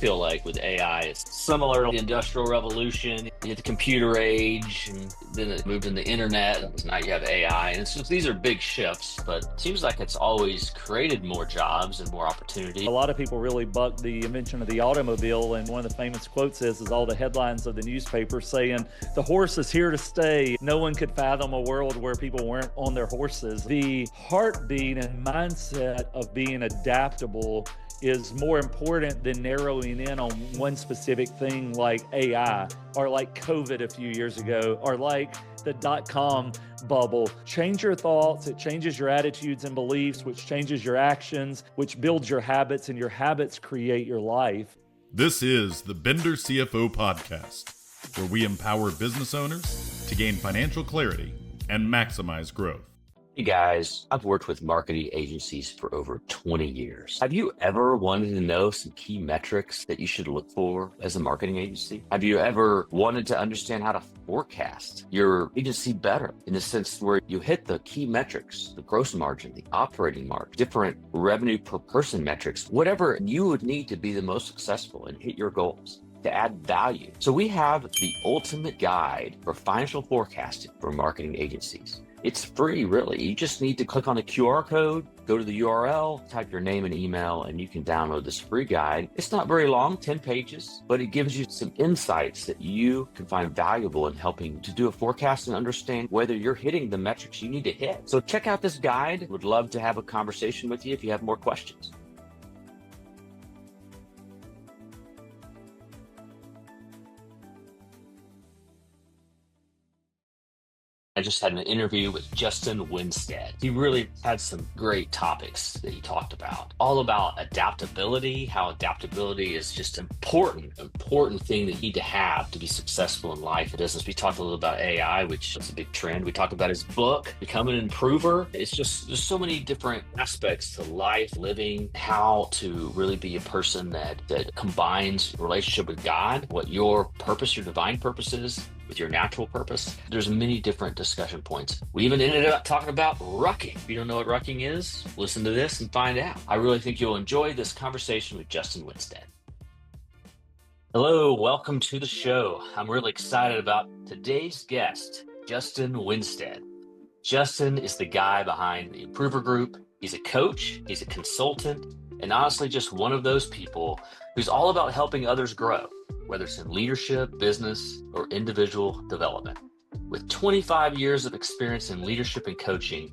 feel like with AI, it's similar to the Industrial Revolution. You had the computer age, and then it moved into the internet, and now you have AI. And it's just, these are big shifts, but it seems like it's always created more jobs and more opportunity. A lot of people really buck the invention of the automobile, and one of the famous quotes is all the headlines of the newspaper saying, the horse is here to stay. No one could fathom a world where people weren't on their horses. The heartbeat and mindset of being adaptable is more important than narrowing in on one specific thing like AI, or like COVID a few years ago, or like the dot-com bubble. Change your thoughts, it changes your attitudes and beliefs, which changes your actions, which builds your habits, and your habits create your life. This is the Bender CFO Podcast, where we empower business owners to gain financial clarity and maximize growth. Hey guys, I've worked with marketing agencies for over 20 years. Have you ever wanted to know some key metrics that you should look for as a marketing agency? Have you ever wanted to understand how to forecast your agency better, in the sense where you hit the key metrics, the gross margin, the operating margin, different revenue per person metrics, whatever you would need to be the most successful and hit your goals, to add value? So we have the ultimate guide for financial forecasting for marketing agencies. It's free, really. You just need to click on the QR code, go to the URL, type your name and email, and you can download this free guide. It's not very long, 10 pages, but it gives you some insights that you can find valuable in helping to do a forecast and understand whether you're hitting the metrics you need to hit. So check out this guide. Would love to have a conversation with you if you have more questions. I just had an interview with Justin Winstead. He really had some great topics that he talked about, all about adaptability, how adaptability is just an important thing that you need to have to be successful in life and business. We talked a little about AI, which is a big trend. We talked about his book, Become an Improver. It's just, there's so many different aspects to life, living, how to really be a person that combines relationship with God, what your purpose, your divine purpose is, with your natural purpose. There's many different discussion points. We even ended up talking about rucking. If you don't know what rucking is, listen to this and find out. I really think you'll enjoy this conversation with Justin Winstead. Hello, welcome to the show. I'm really excited about today's guest, Justin Winstead. Justin is the guy behind the Improver Group. He's a coach, he's a consultant, and honestly just one of those people who's all about helping others grow, whether it's in leadership, business, or individual development. With 25 years of experience in leadership and coaching,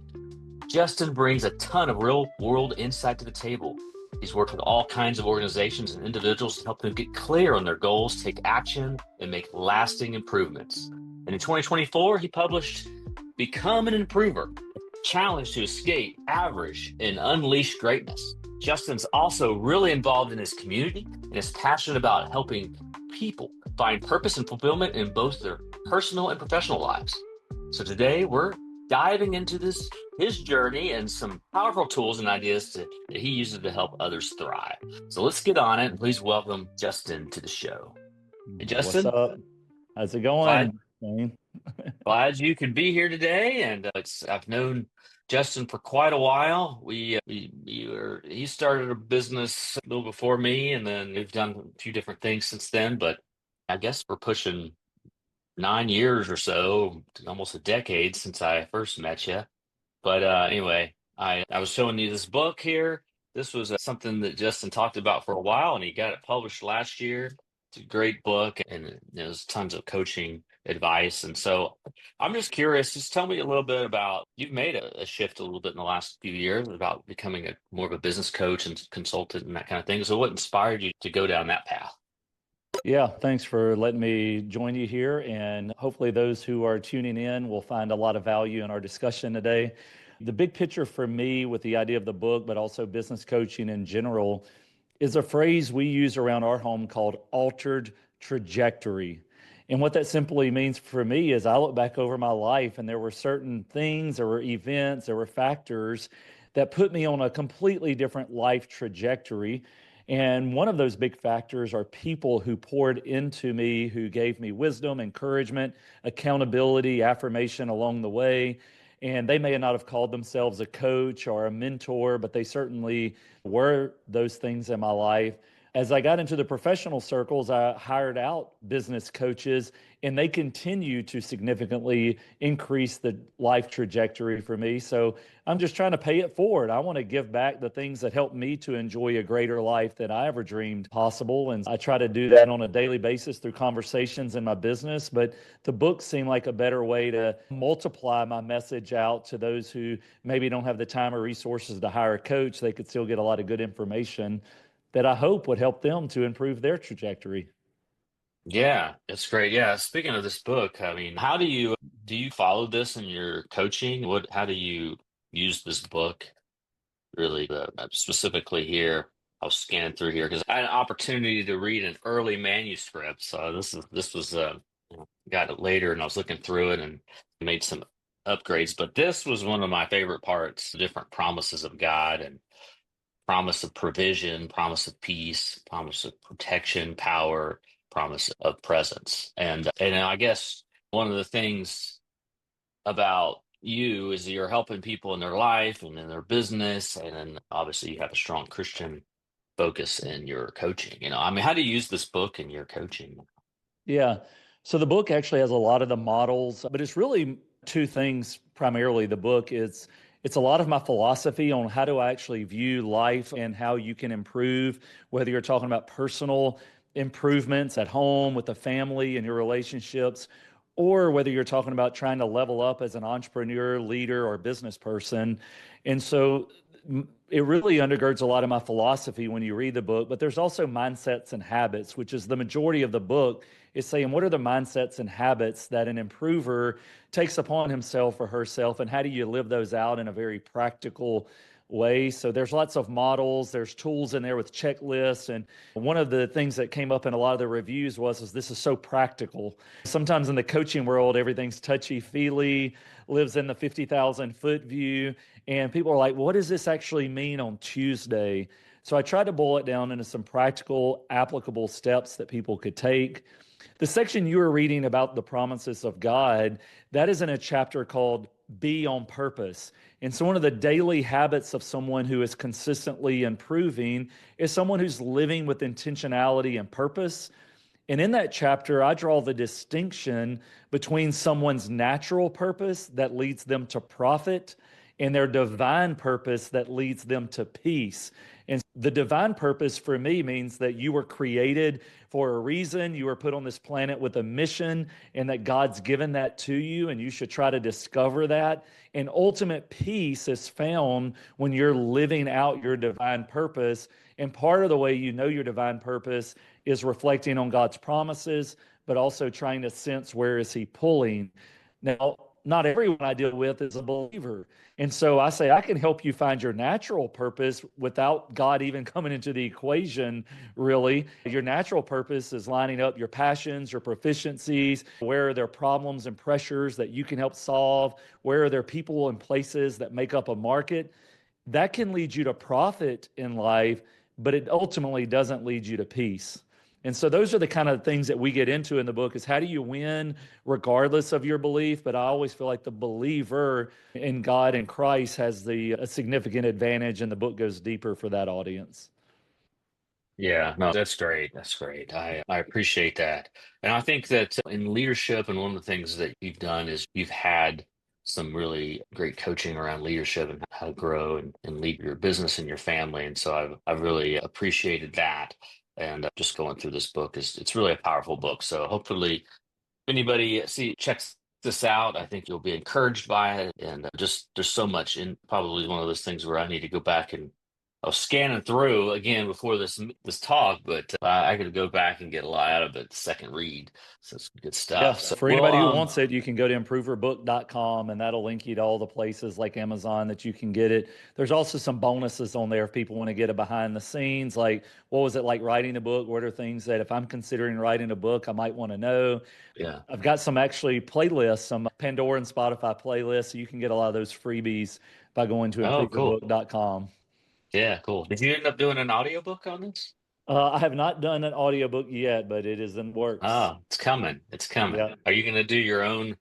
Justin brings a ton of real-world insight to the table. He's worked with all kinds of organizations and individuals to help them get clear on their goals, take action, and make lasting improvements. And in 2024, he published Become an Improver, a challenge to escape average and unleash greatness. Justin's also really involved in his community and is passionate about helping people find purpose and fulfillment in both their personal and professional lives. So today we're diving into his journey and some powerful tools and ideas that he uses to help others thrive. So let's get on it, and please welcome Justin to the show. Hey, Justin. What's up? How's it going? Glad you could be here today. And I've known Justin for quite a while. He started a business a little before me, and then we've done a few different things since then. But I guess we're pushing 9 years or so, almost a decade since I first met you. But anyway, I was showing you this book here. This was something that Justin talked about for a while, and he got it published last year. It's a great book, and there's tons of coaching advice. And so I'm just curious, just tell me a little bit about, you've made a shift a little bit in the last few years about becoming more of a business coach and consultant and that kind of thing. So what inspired you to go down that path? Yeah, thanks for letting me join you here. And hopefully those who are tuning in will find a lot of value in our discussion today. The big picture for me with the idea of the book, but also business coaching in general, is a phrase we use around our home called altered trajectory. And what that simply means for me is I look back over my life and there were certain things, there were events, there were factors that put me on a completely different life trajectory. And one of those big factors are people who poured into me, who gave me wisdom, encouragement, accountability, affirmation along the way. And they may not have called themselves a coach or a mentor, but they certainly were those things in my life. As I got into the professional circles, I hired out business coaches, and they continue to significantly increase the life trajectory for me. So I'm just trying to pay it forward. I want to give back the things that helped me to enjoy a greater life than I ever dreamed possible. And I try to do that on a daily basis through conversations in my business. But the book seemed like a better way to multiply my message out to those who maybe don't have the time or resources to hire a coach. They could still get a lot of good information that I hope would help them to improve their trajectory. Yeah, it's great. Yeah, speaking of this book, I mean, how do you follow this in your coaching? How do you use this book really specifically here? I was scanning through here because I had an opportunity to read an early manuscript. So this was got it later, and I was looking through it and made some upgrades. But this was one of my favorite parts: the different promises of God and promise of provision, promise of peace, promise of protection, power, promise of presence. And I guess one of the things about you is that you're helping people in their life and in their business, and then obviously you have a strong Christian focus in your coaching. I mean, how do you use this book in your coaching? Yeah. So the book actually has a lot of the models, but it's really two things primarily. The book is it's a lot of my philosophy on how to actually view life and how you can improve, whether you're talking about personal improvements at home with the family and your relationships, or whether you're talking about trying to level up as an entrepreneur, leader, or business person. And so it really undergirds a lot of my philosophy when you read the book, but there's also mindsets and habits, which is the majority of the book is saying, what are the mindsets and habits that an improver takes upon himself or herself, and how do you live those out in a very practical way? So there's lots of models, there's tools in there with checklists. And one of the things that came up in a lot of the reviews is this is so practical. Sometimes in the coaching world, everything's touchy-feely, lives in the 50,000 foot view. And people are like, what does this actually mean on Tuesday? So I tried to boil it down into some practical, applicable steps that people could take. The section you were reading about the promises of God, that is in a chapter called Be on Purpose. And so one of the daily habits of someone who is consistently improving is someone who's living with intentionality and purpose. And in that chapter, I draw the distinction between someone's natural purpose that leads them to profit and their divine purpose that leads them to peace. And the divine purpose for me means that you were created for a reason. You were put on this planet with a mission, and that God's given that to you, and you should try to discover that. And ultimate peace is found when you're living out your divine purpose. And part of the way you know your divine purpose is reflecting on God's promises, but also trying to sense where is He pulling. Now, not everyone I deal with is a believer. And so I say, I can help you find your natural purpose without God even coming into the equation, really. Your natural purpose is lining up your passions, your proficiencies, where are there problems and pressures that you can help solve, where are there people and places that make up a market. That can lead you to profit in life, but it ultimately doesn't lead you to peace. And so those are the kind of things that we get into in the book is how do you win regardless of your belief? But I always feel like the believer in God and Christ has a significant advantage, and the book goes deeper for that audience. Yeah, no, that's great. That's great. I appreciate that. And I think that in leadership, and one of the things that you've done is you've had some really great coaching around leadership and how to grow and lead your business and your family. And so I've really appreciated that. And just going through this book it's really a powerful book. So hopefully if anybody checks this out, I think you'll be encouraged by it. And just there's so much in probably one of those things where I need to go back and I was scanning through again before this talk, but I could go back and get a lot out of it the second read. So it's good Yeah, stuff. So for well, anybody who wants it, you can go to improverbook.com, and that'll link you to all the places like Amazon that you can get it. There's also some bonuses on there if people want to get a behind the scenes, like what was it like writing a book? What are things that if I'm considering writing a book, I might want to know? yeah. I've got some actually playlists, some Pandora and Spotify playlists, so you can get a lot of those freebies by going to Oh, cool. improverbook.com. Yeah, cool. Did you end up doing an audiobook on this? I have not done an audiobook yet, but it is in works. Oh, it's coming. It's coming. Yeah. Are you going to do your own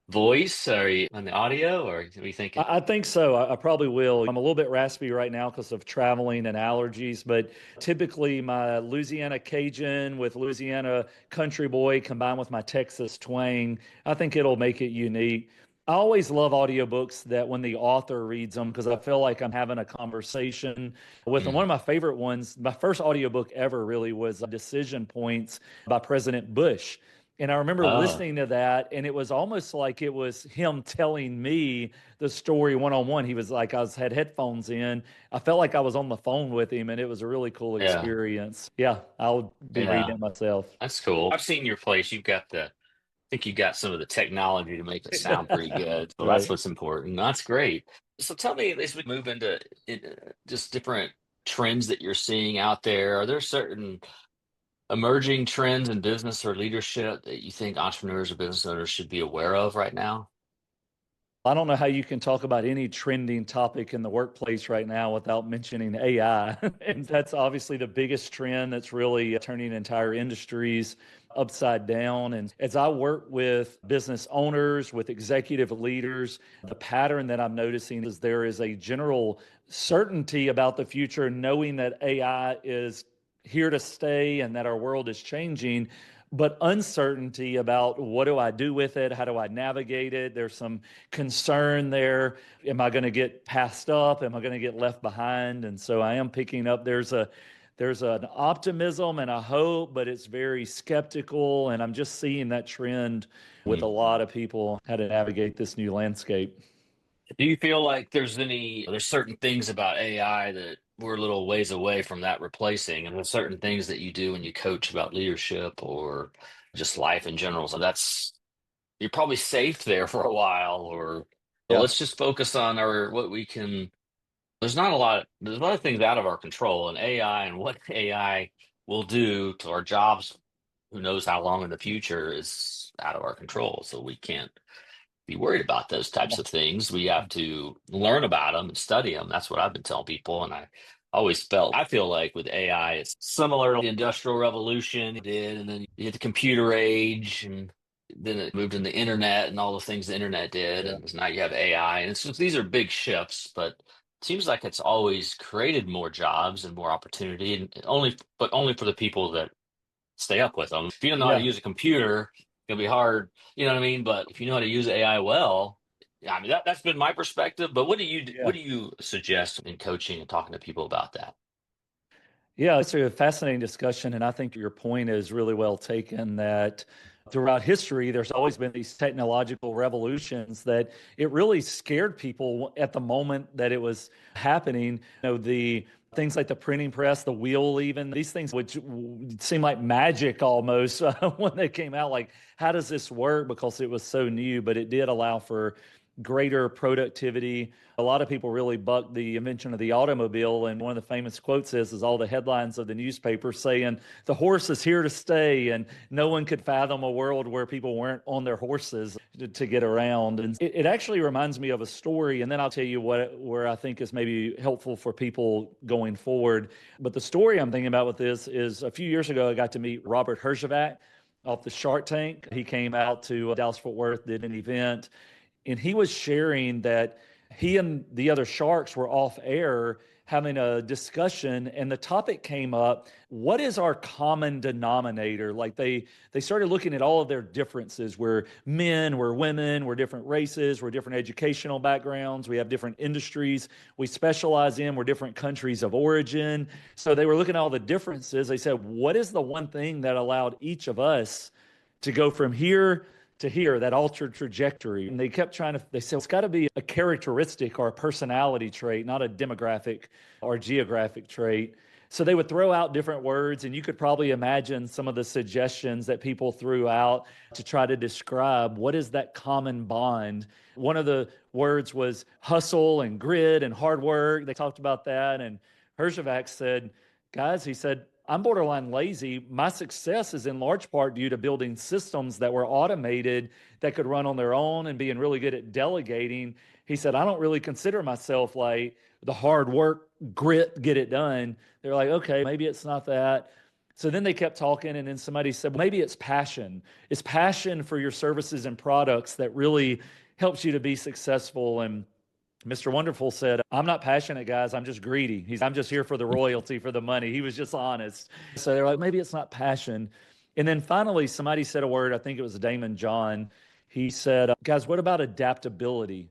voice? Are you on the audio, or are you thinking? I think so. I probably will. I'm a little bit raspy right now because of traveling and allergies, but typically my Louisiana Cajun with Louisiana country boy combined with my Texas twang, I think it'll make it unique. I always love audiobooks that when the author reads them because I feel like I'm having a conversation with them. One Mm. of my favorite ones, my first audiobook ever really was Decision Points by President Bush. And I remember Oh, listening to that, and it was almost like it was him telling me the story one on one. He was like, had headphones in. I felt like I was on the phone with him, and it was a really cool yeah, experience. Yeah, I'll be reading yeah. it myself. That's cool. I've seen your place. I think you got some of the technology to make it sound pretty good. So that's Right. what's important. That's great. So tell me, as we move into just different trends that you're seeing out there, are there certain emerging trends in business or leadership that you think entrepreneurs or business owners should be aware of right now? I don't know how you can talk about any trending topic in the workplace right now without mentioning AI. And that's obviously the biggest trend that's really turning entire industries upside down. And as I work with business owners, with executive leaders, the pattern that I'm noticing is there is a general certainty about the future, knowing that AI is here to stay and that our world is changing, but uncertainty about what do I do with it? How do I navigate it? There's some concern there. Am I going to get passed up? Am I going to get left behind? And so I am picking up there's an optimism and a hope, but it's very skeptical. And I'm just seeing that trend with a lot of people how to navigate this new landscape. Do you feel like there's certain things about AI that we're a little ways away from that replacing, and there's certain things that you do when you coach about leadership or just life in general. So you're probably safe there for a while, or but Yeah. let's just focus on our what we can. There's a lot of things out of our control, and AI and what AI will do to our jobs, who knows how long in the future is out of our control. So we can't be worried about those types of things. We have to learn about them and study them. That's what I've been telling people. And I feel like with AI, it's similar to the Industrial Revolution it did, and then you had the computer age, and then it moved in the internet and all the things the internet did. Yeah. And now you have AI. And it's just, these are big shifts, but it seems like it's always created more jobs and more opportunity, and only for the people that stay up with them. If you don't know how to Yeah. use a computer, it'll be hard. You know what I mean? But if you know how to use AI well, yeah, I mean that's been my perspective. But Yeah. what do you suggest in coaching and talking to people about that? Yeah, it's a fascinating discussion. And I think your point is really well taken that throughout history, there's always been these technological revolutions that it really scared people at the moment that it was happening. The things like the printing press, the wheel, even these things, which seem like magic almost when they came out. Like, how does this work? Because it was so new, but it did allow for greater productivity. A lot of people really bucked the invention of the automobile, and one of the famous quotes is all the headlines of the newspaper saying the horse is here to stay, and no one could fathom a world where people weren't on their horses to get around. And it actually reminds me of a story, and then I'll tell you where I think is maybe helpful for people going forward. But the story I'm thinking about with this is a few years ago I got to meet Robert Herjavec off the Shark Tank. He came out to Dallas Fort Worth, did an event, and he was sharing that he and the other sharks were off air having a discussion, and the topic came up, what is our common denominator? Like they started looking at all of their differences. We're men, we're women, we're different races, we're different educational backgrounds, we have different industries we specialize in, we're different countries of origin. So they were looking at all the differences. They said, what is the one thing that allowed each of us to go from here to here, that altered trajectory? And they kept they said it's got to be a characteristic or a personality trait, not a demographic or geographic trait. So they would throw out different words, and you could probably imagine some of the suggestions that people threw out to try to describe what is that common bond. One of the words was hustle and grit and hard work. They talked about that. And Herjavec said, guys, he said, I'm borderline lazy. My success is in large part due to building systems that were automated that could run on their own and being really good at delegating. He said, I don't really consider myself like the hard work, grit, get it done. They're like, okay, maybe it's not that. So then they kept talking, and then somebody said, well, maybe it's passion. It's passion for your services and products that really helps you to be successful. And Mr. Wonderful said, I'm not passionate, guys. I'm just greedy. I'm just here for the royalty, for the money. He was just honest. So they're like, maybe it's not passion. And then finally, somebody said a word, I think it was Damon John. He said, guys, what about adaptability?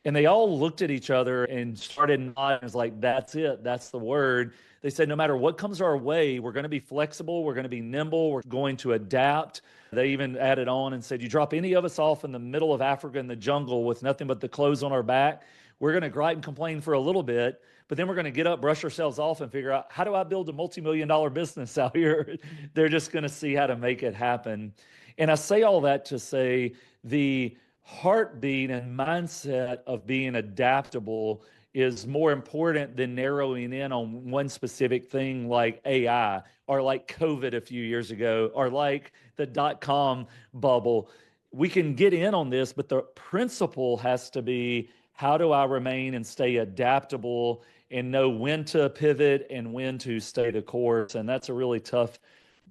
And they all looked at each other and started nodding. It was like, that's it. That's the word. They said, no matter what comes our way, we're going to be flexible. We're going to be nimble. We're going to adapt. They even added on and said, you drop any of us off in the middle of Africa in the jungle with nothing but the clothes on our back, we're going to gripe and complain for a little bit, but then we're going to get up, brush ourselves off, and figure out, how do I build a multi-million-dollar business out here? They're just going to see how to make it happen. And I say all that to say the heartbeat and mindset of being adaptable is more important than narrowing in on one specific thing like AI or like COVID a few years ago or like the dot-com bubble. We can get in on this, but the principle has to be, how do I remain and stay adaptable and know when to pivot and when to stay the course? And that's a really tough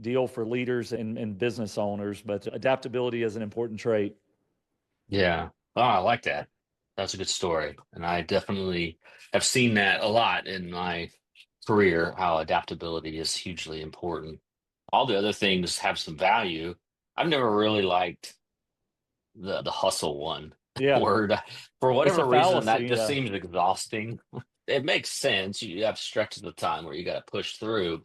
deal for leaders and business owners, but adaptability is an important trait. Yeah. Oh, I like that. That's a good story. And I definitely have seen that a lot in my career, how adaptability is hugely important. All the other things have some value. I've never really liked the hustle one Yeah, word. For it's a whatever reason, fallacy. that just Yeah. seems exhausting. It makes sense. You have stretches of time where you got to push through,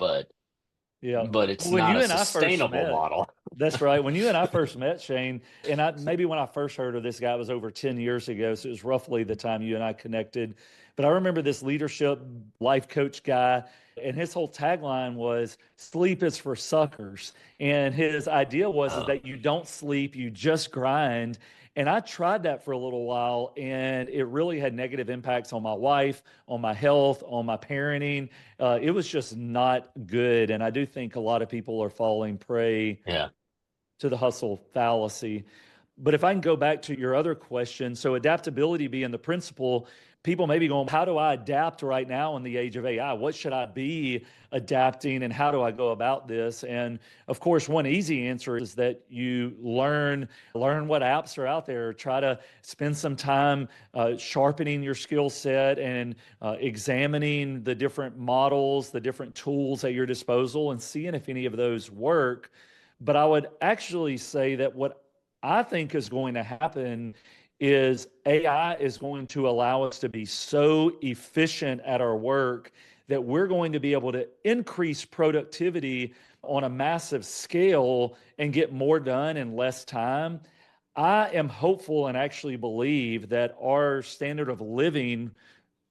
Yeah. but it's When not you a and I first sustainable met, model. that's right. When you and I first met, Shane, and maybe when I first heard of this guy, it was over 10 years ago. So it was roughly the time you and I connected. But I remember this leadership life coach guy, and his whole tagline was sleep is for suckers. And his idea was is Oh, that you don't sleep, you just grind. And I tried that for a little while, and it really had negative impacts on my wife, on my health, on my parenting. It was just not good. And I do think a lot of people are falling prey yeah. to the hustle fallacy. But if I can go back to your other question, so adaptability being the principle, people may be going, how do I adapt right now in the age of AI? What should I be adapting and how do I go about this? And of course, one easy answer is that you learn what apps are out there. Try to spend some time sharpening your skill set and examining the different models, the different tools at your disposal and seeing if any of those work. But I would actually say that what I think is going to happen is AI is going to allow us to be so efficient at our work that we're going to be able to increase productivity on a massive scale and get more done in less time. I am hopeful and actually believe that our standard of living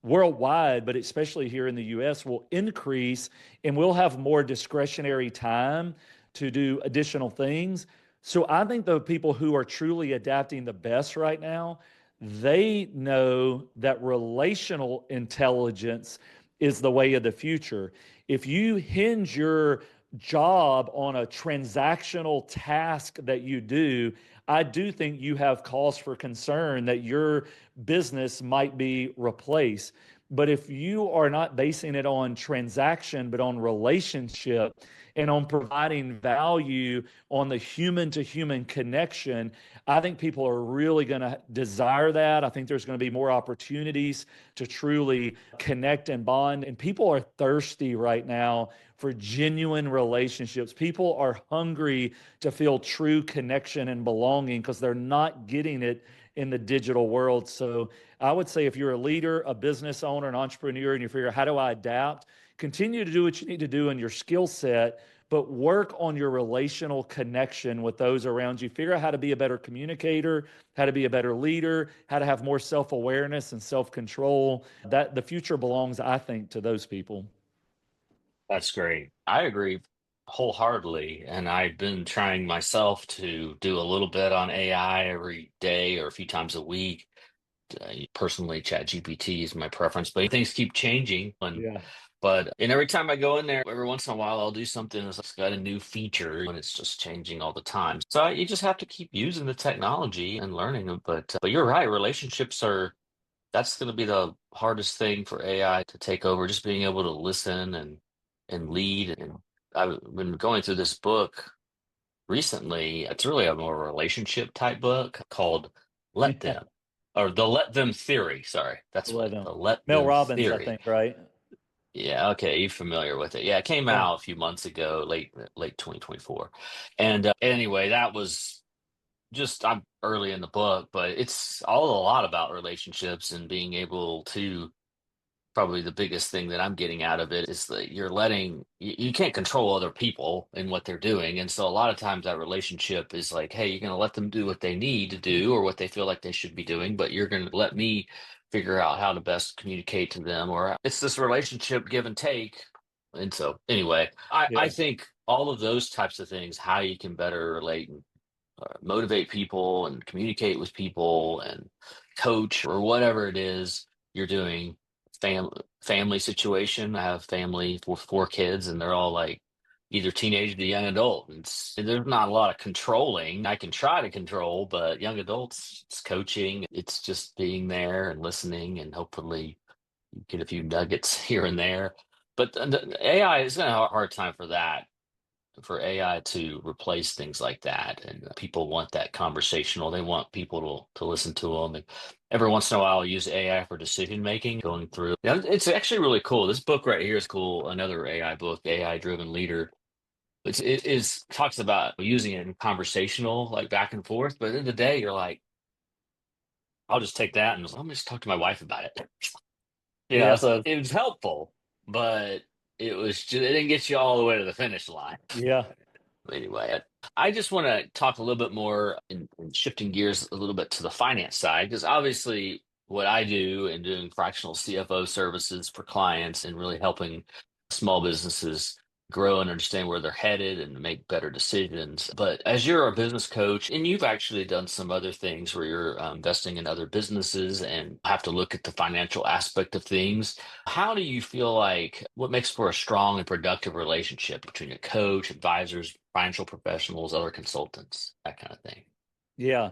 worldwide, but especially here in the US, will increase and we'll have more discretionary time to do additional things. So I think the people who are truly adapting the best right now, they know that relational intelligence is the way of the future. If you hinge your job on a transactional task that you do, I do think you have cause for concern that your business might be replaced. But if you are not basing it on transaction, but on relationship and on providing value on the human to human connection, I think people are really going to desire that. I think there's going to be more opportunities to truly connect and bond. And people are thirsty right now for genuine relationships. People are hungry to feel true connection and belonging because they're not getting it in the digital world. So I would say if you're a leader, a business owner, an entrepreneur, and you figure, how do I adapt? Continue to do what you need to do in your skill set, but work on your relational connection with those around you. Figure out how to be a better communicator, how to be a better leader, how to have more self-awareness and self-control. That the future belongs, I think, to those people. That's great. I agree wholeheartedly. And I've been trying myself to do a little bit on AI every day or a few times a week. Personally, ChatGPT is my preference, but things keep changing. Yeah. And every time I go in there, every once in a while, I'll do something that's got a new feature and it's just changing all the time. So you just have to keep using the technology and learning them. But you're right, relationships are that's going to be the hardest thing for AI to take over, just being able to listen and lead and I've been going through this book recently. It's really a more relationship type book called Let Yeah, Them, or the Let Them Theory. Sorry, that's let what them. the Let Mel Them Robbins, I Theory. think, right? Yeah, okay, you're familiar with it. Yeah, it came Yeah, out a few months ago, late 2024. And anyway, that was just I'm early in the book, but it's all a lot about relationships and being able to probably the biggest thing that I'm getting out of it is that you can't control other people and what they're doing. And so a lot of times that relationship is like, hey, you're going to let them do what they need to do or what they feel like they should be doing, but you're going to let me figure out how to best communicate to them. Or it's this relationship give and take. And so anyway, I yeah, think all of those types of things, how you can better relate motivate people and communicate with people and coach or whatever it is you're doing. Family situation. I have family with four kids, and they're all like either teenage to young adult. There's not a lot of controlling. I can try to control, but young adults, it's coaching. It's just being there and listening, and hopefully you get a few nuggets here and there. But the AI is going to have a hard time for AI to replace things like that. And people want that conversational. They want people to listen to them. And every once in a while, I'll use AI for decision making, going through. It's actually really cool. This book right here is cool. Another AI book, AI Driven Leader. It is talks about using it in conversational, like back and forth. But at the end of the day, you're like, I'll just take that and I'm just talk to my wife about it. yeah, So it was helpful, but it didn't get you all the way to the finish line. yeah, Anyway, I just want to talk a little bit more in shifting gears a little bit to the finance side, because obviously what I do in doing fractional CFO services for clients and really helping small businesses grow and understand where they're headed and make better decisions. But as you're a business coach, and you've actually done some other things where you're investing in other businesses and have to look at the financial aspect of things, how do you feel like what makes for a strong and productive relationship between a coach, advisors, financial professionals, other consultants, that kind of thing? yeah.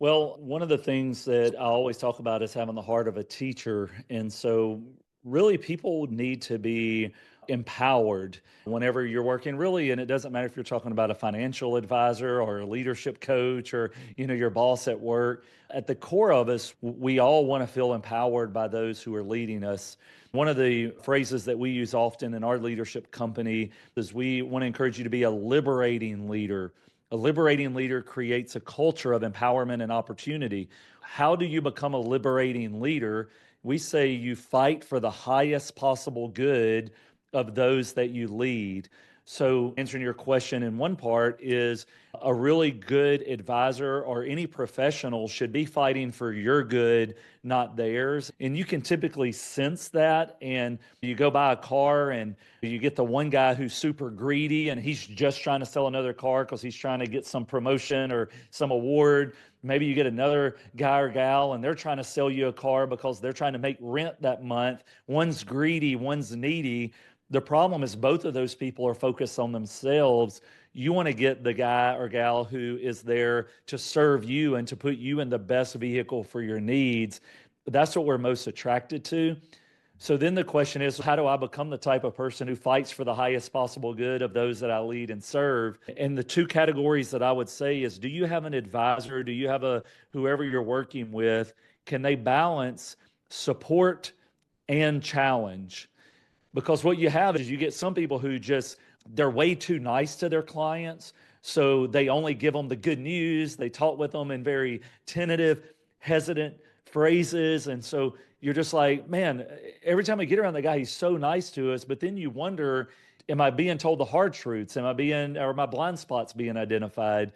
Well, one of the things that I always talk about is having the heart of a teacher. And so, really, people need to be empowered whenever you're working, really. And it doesn't matter if you're talking about a financial advisor or a leadership coach or, your boss at work. At the core of us, we all want to feel empowered by those who are leading us. One of the phrases that we use often in our leadership company is we want to encourage you to be a liberating leader. A liberating leader creates a culture of empowerment and opportunity. How do you become a liberating leader? We say you fight for the highest possible good of those that you lead. So, answering your question in one part is a really good advisor or any professional should be fighting for your good, not theirs. And you can typically sense that. And you go buy a car and you get the one guy who's super greedy and he's just trying to sell another car because he's trying to get some promotion or some award. Maybe you get another guy or gal and they're trying to sell you a car because they're trying to make rent that month. One's greedy, one's needy. The problem is both of those people are focused on themselves. You want to get the guy or gal who is there to serve you and to put you in the best vehicle for your needs. That's what we're most attracted to. So then the question is, how do I become the type of person who fights for the highest possible good of those that I lead and serve? And the two categories that I would say is, do you have an advisor? Do you have whoever you're working with? Can they balance support and challenge? Because what you have is you get some people who they're way too nice to their clients. So they only give them the good news. They talk with them in very tentative, hesitant phrases. And so you're just like, man, every time I get around the guy, he's so nice to us. But then you wonder, am I being told the hard truths? Are my blind spots being identified?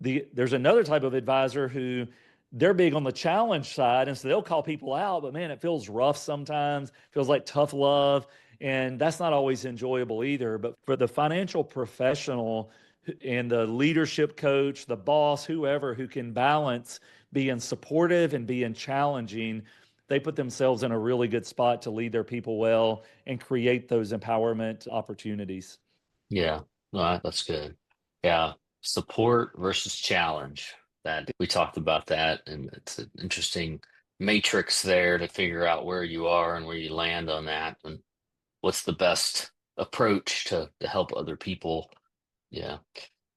There's another type of advisor who they're big on the challenge side, and so they'll call people out, but man, it feels rough sometimes, feels like tough love, and that's not always enjoyable either. But for the financial professional and the leadership coach, the boss, whoever who can balance being supportive and being challenging, they put themselves in a really good spot to lead their people well and create those empowerment opportunities. Yeah, no, that's good. Yeah, support versus challenge. That we talked about that, and it's an interesting matrix there to figure out where you are and where you land on that, and what's the best. approach to help other people. Yeah,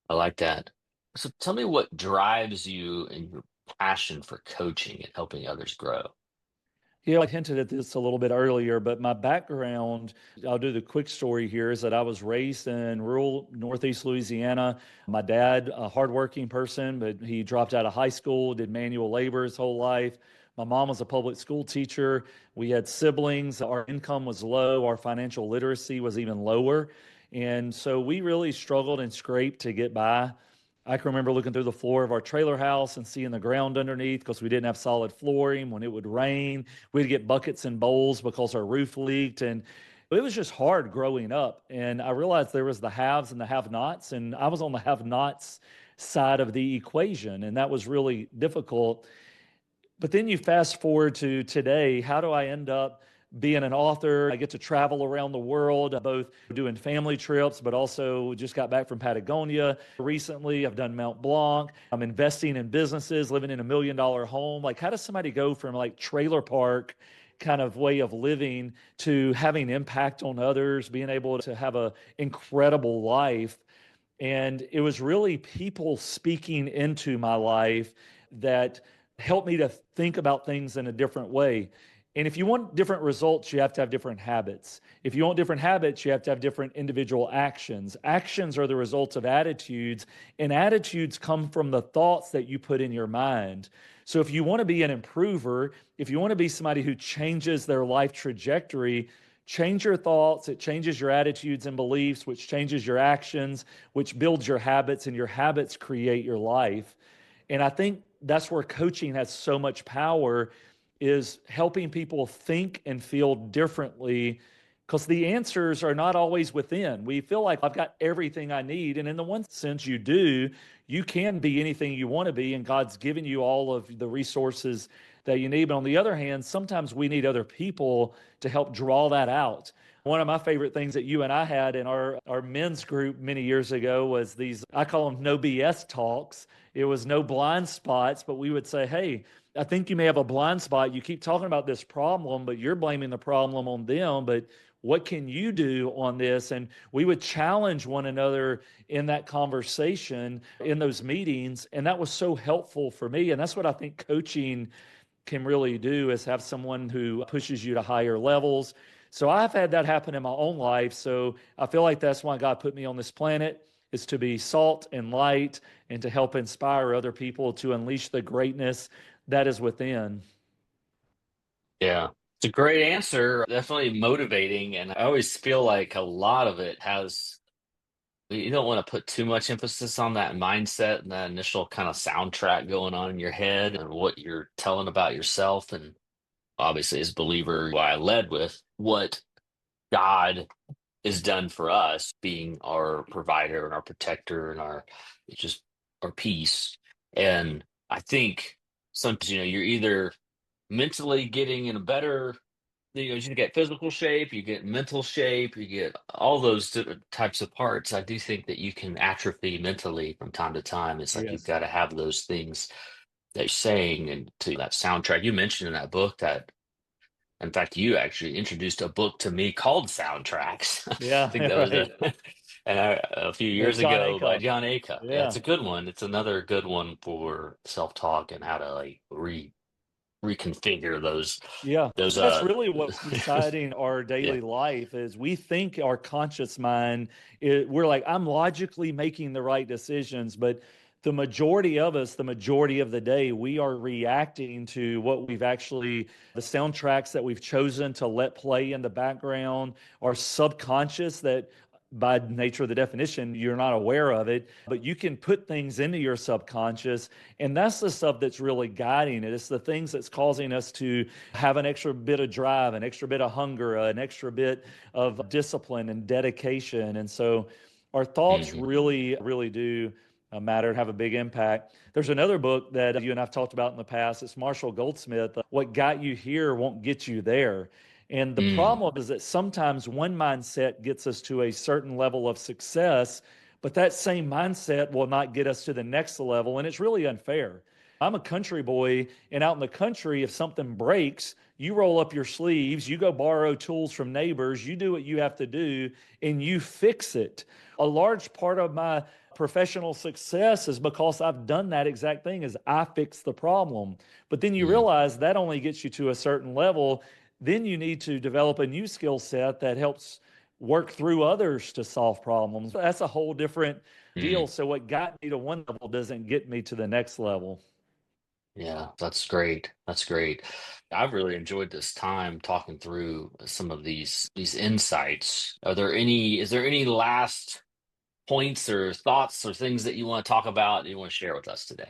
I like that. So tell me what drives you and your passion for coaching and helping others grow. Yeah, I hinted at this a little bit earlier, but my background, I'll do the quick story here, is that I was raised in rural Northeast Louisiana. My dad, a hardworking person, but he dropped out of high school, did manual labor his whole life. My mom was a public school teacher. We had siblings. Our income was low. Our financial literacy was even lower. And so we really struggled and scraped to get by. I can remember looking through the floor of our trailer house and seeing the ground underneath because we didn't have solid flooring. When it would rain, we'd get buckets and bowls because our roof leaked. And it was just hard growing up. And I realized there was the haves and the have-nots, and I was on the have-nots side of the equation, and that was really difficult. But then you fast forward to today, how do I end up being an author? I get to travel around the world, both doing family trips, but also just got back from Patagonia recently. I've done Mount Blanc. I'm investing in businesses, living in $1 million home. Like, how does somebody go from like trailer park kind of way of living to having impact on others, being able to have an incredible life? And it was really people speaking into my life that helped me to think about things in a different way. And if you want different results, you have to have different habits. If you want different habits, you have to have different individual actions. Actions are the results of attitudes, and attitudes come from the thoughts that you put in your mind. So if you want to be an improver, if you want to be somebody who changes their life trajectory, change your thoughts. It changes your attitudes and beliefs, which changes your actions, which builds your habits, and your habits create your life. And I think that's where coaching has so much power, is helping people think and feel differently, because the answers are not always within. We feel like I've got everything I need. And in the one sense, you do. You can be anything you want to be, and God's given you all of the resources that you need. But on the other hand, sometimes we need other people to help draw that out. One of my favorite things that you and I had in our men's group many years ago was these, I call them no BS talks. It was no blind spots, but we would say, hey, I think you may have a blind spot. You keep talking about this problem, but you're blaming the problem on them. But what can you do on this? And we would challenge one another in that conversation, in those meetings. And that was so helpful for me. And that's what I think coaching can really do, is have someone who pushes you to higher levels. So I've had that happen in my own life. So I feel like that's why God put me on this planet, is to be salt and light and to help inspire other people to unleash the greatness that is within. Yeah, it's a great answer. Definitely motivating. And I always feel like a lot of it has, you don't want to put too much emphasis on that mindset and that initial kind of soundtrack going on in your head and what you're telling about yourself. And obviously, as a believer, why I led with what God is done for us, being our provider and our protector and our, it's just our peace. And I think sometimes, you're either mentally getting in a better, you get physical shape, you get mental shape, you get all those different types of parts. I do think that you can atrophy mentally from time to time. It's like you've Yes. got to have those things that you're saying, and to that soundtrack you mentioned in that book, that in fact, you actually introduced a book to me called Soundtracks. I Yeah, think that was right. a few years John ago by Acuff. John Acuff. Yeah, it's Yeah. a good one. It's another good one for self-talk and how to like reconfigure those Yeah, those that's really what's yeah. deciding our daily life. Is we think our conscious mind, we're like, I'm logically making the right decisions, but the majority of us, the majority of the day, we are reacting to what we've actually, the soundtracks that we've chosen to let play in the background, our subconscious that by nature of the definition, you're not aware of it, but you can put things into your subconscious. And that's the stuff that's really guiding it. It's the things that's causing us to have an extra bit of drive, an extra bit of hunger, an extra bit of discipline and dedication. And so our thoughts Mhm. really, really do matter and have a big impact. There's another book that you and I've talked about in the past. It's Marshall Goldsmith, What Got You Here Won't Get You There. And the Mm. problem is that sometimes one mindset gets us to a certain level of success, but that same mindset will not get us to the next level. And it's really unfair. I'm a country boy, and out in the country, if something breaks, you roll up your sleeves, you go borrow tools from neighbors, you do what you have to do, and you fix it. A large part of my professional success is because I've done that exact thing, is I fix the problem. But then you realize that only gets you to a certain level. Then you need to develop a new skill set that helps work through others to solve problems. That's a whole different deal. So what got me to one level doesn't get me to the next level. Yeah, that's great. That's great. I've really enjoyed this time talking through some of these insights. Is there any last points or thoughts or things that you want to talk about that you want to share with us today?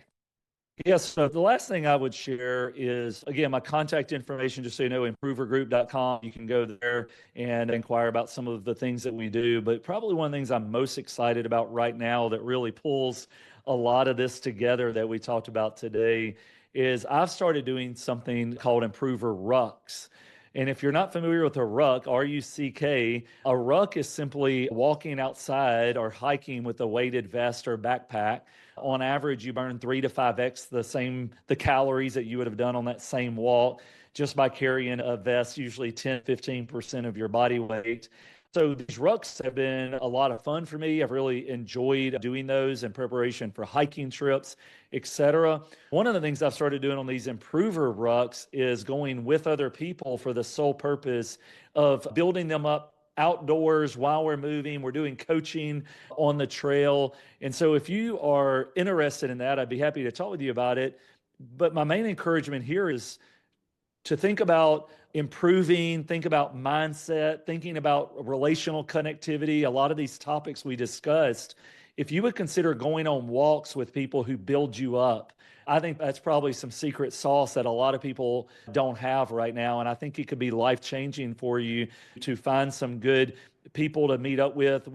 Yes. So the last thing I would share is, again, my contact information, just so you know, improvergroup.com. You can go there and inquire about some of the things that we do. But probably one of the things I'm most excited about right now that really pulls a lot of this together that we talked about today is I've started doing something called Improver Rucks. And if you're not familiar with a ruck, R-U-C-K, a ruck is simply walking outside or hiking with a weighted vest or backpack. On average, you burn 3 to 5x the calories that you would have done on that same walk just by carrying a vest, usually 10-15% of your body weight. So these rucks have been a lot of fun for me. I've really enjoyed doing those in preparation for hiking trips, etc. One of the things I've started doing on these improver rucks is going with other people for the sole purpose of building them up outdoors while we're moving. We're doing coaching on the trail. And so if you are interested in that, I'd be happy to talk with you about it. But my main encouragement here is to think about improving, think about mindset, thinking about relational connectivity, a lot of these topics we discussed. If you would consider going on walks with people who build you up, I think that's probably some secret sauce that a lot of people don't have right now. And I think it could be life-changing for you to find some good people to meet up with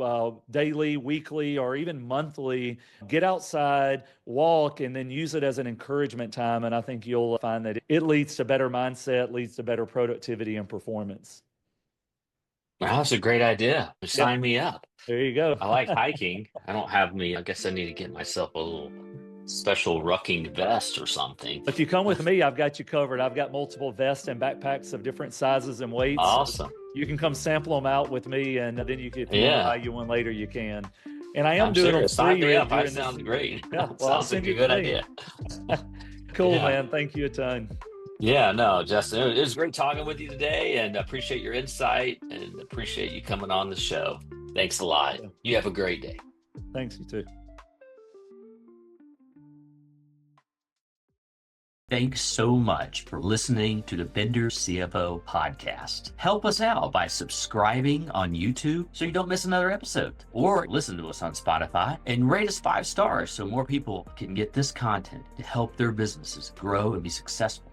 daily, weekly, or even monthly. Get outside, walk, and then use it as an encouragement time. And I think you'll find that it leads to better mindset, leads to better productivity and performance. Wow, that's a great idea. Sign me up. There you go. I like hiking. I guess I need to get myself a little special rucking vest or something. If you come with me, I've got you covered. I've got multiple vests and backpacks of different sizes and weights. Awesome. You can come sample them out with me, and then you can, if you want to buy you one later, you can. And I'm doing them Sign me up. That sounds great. Yeah, Sounds like a good idea. Cool, man. Thank you a ton. Yeah, no, Justin, it was great talking with you today, and I appreciate your insight and appreciate you coming on the show. Thanks a lot. You have a great day. Thanks, you too. Thanks so much for listening to the Bender CFO podcast. Help us out by subscribing on YouTube so you don't miss another episode, or listen to us on Spotify and rate us 5 stars so more people can get this content to help their businesses grow and be successful.